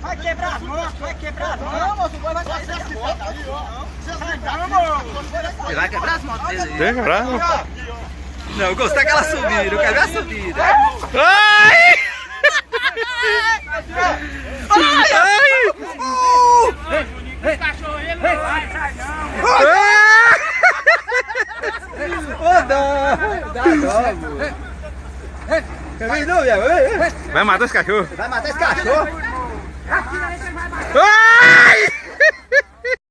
Vai quebrar as mãos, vai quebrar as mãos. Não, moço, vai sair dessa foto aí, ó. Você vai quebrar as mãos dele aí. Tem quebrar? Não, eu gostei daquela subida, eu quero ver a subida. Ai! Ai! Cachorro, ele não vai, sai não. Ô, dá logo. Quer ver não, Iago? Vai matar esse cachorro? Vai matar esse cachorro. Ah!